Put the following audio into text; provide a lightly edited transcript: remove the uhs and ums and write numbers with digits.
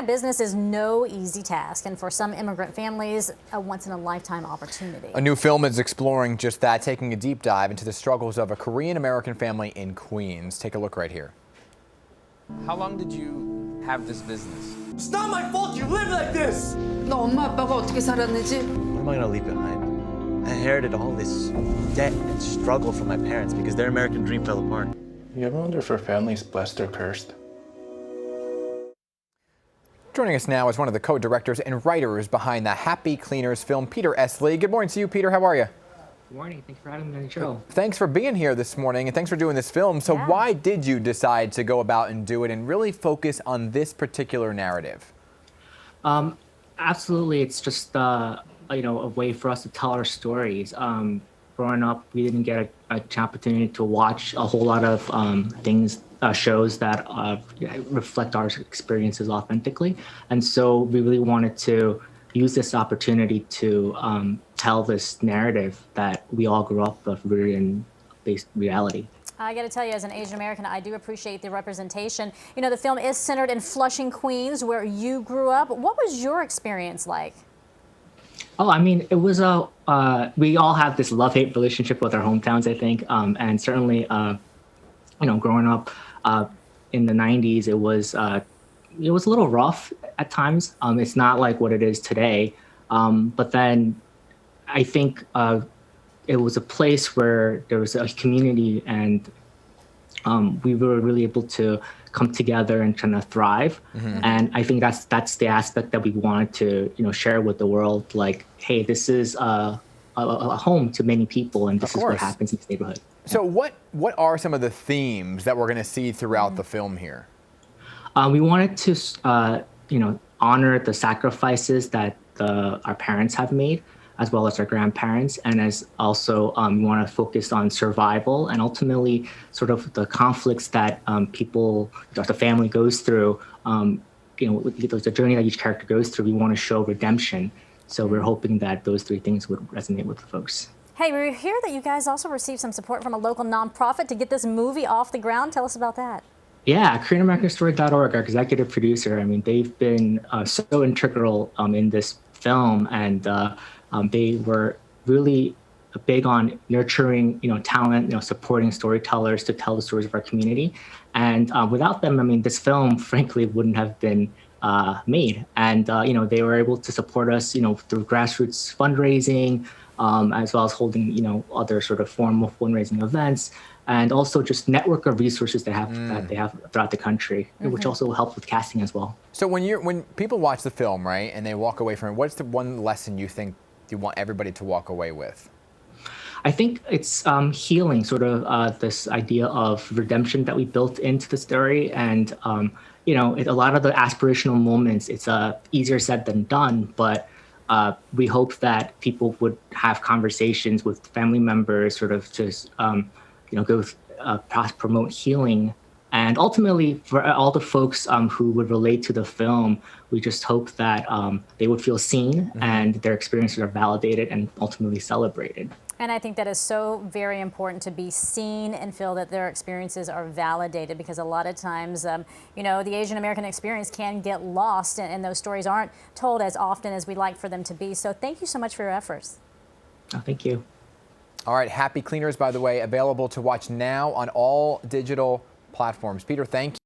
that business is no easy task, and for some immigrant families, a once-in-a-lifetime opportunity. A new film is exploring just that, taking a deep dive into the struggles of a Korean-American family in Queens. Take a look right here. How long did you have this business? It's not my fault you live like this! 너 엄마 아빠가 어떻게 살았는지? What am I gonna leave behind? I inherited all this debt and struggle from my parents because their American dream fell apart. You ever wonder if our family's blessed or cursed? Joining us now is one of the co-directors and writers behind the Happy Cleaners film, Peter S. Lee. Good morning to you, Peter. How are you? Good morning. Thanks for having me on the show. Thanks for being here this morning, and thanks for doing this film. So why did you decide to go about and do it and really focus on this particular narrative? Absolutely. It's just a way for us to tell our stories. Growing up, we didn't get an opportunity to watch a whole lot of shows that reflect our experiences authentically. And so we really wanted to use this opportunity to tell this narrative that we all grew up with, rooted in based reality. I got to tell you, as an Asian American, I do appreciate the representation. You know, the film is centered in Flushing, Queens, where you grew up. What was your experience like? Oh, I mean, it was we all have this love-hate relationship with our hometowns, I think. And certainly, growing up in the 90s, it was a little rough at times. It's not like what it is today. But then I think it was a place where there was a community, and we were really able to come together and kind of thrive. Mm-hmm. And I think that's the aspect that we wanted to share with the world. Like, hey, this is a home to many people, and this is what happens in this neighborhood. So what are some of the themes that we're going to see throughout the film here? We wanted to honor the sacrifices that our parents have made, as well as our grandparents, and as also we want to focus on survival and ultimately sort of the conflicts that the family goes through. The journey that each character goes through, we want to show redemption. So we're hoping that those three things would resonate with the folks. Hey, we hear that you guys also received some support from a local nonprofit to get this movie off the ground. Tell us about that. Yeah, KoreanAmericanStory.org, our executive producer. I mean, they've been so integral in this film, and they were really big on nurturing, talent, supporting storytellers to tell the stories of our community. And without them, I mean, this film, frankly, wouldn't have been made. And, they were able to support us, through grassroots fundraising, as well as holding, other sort of formal fundraising events, and also just network of resources that they have throughout the country, which also helps with casting as well. So when people watch the film, right, and they walk away from it, what's the one lesson you think you want everybody to walk away with? I think it's healing, sort of this idea of redemption that we built into the story. And, a lot of the aspirational moments, it's easier said than done, but we hope that people would have conversations with family members, sort of just, promote healing. And ultimately, for all the folks who would relate to the film, we just hope that they would feel seen and their experiences are validated and ultimately celebrated. And I think that is so very important, to be seen and feel that their experiences are validated, because a lot of times, the Asian American experience can get lost, and those stories aren't told as often as we'd like for them to be. So thank you so much for your efforts. Oh, thank you. All right, Happy Cleaners, by the way, available to watch now on all digital platforms. Peter, thank you.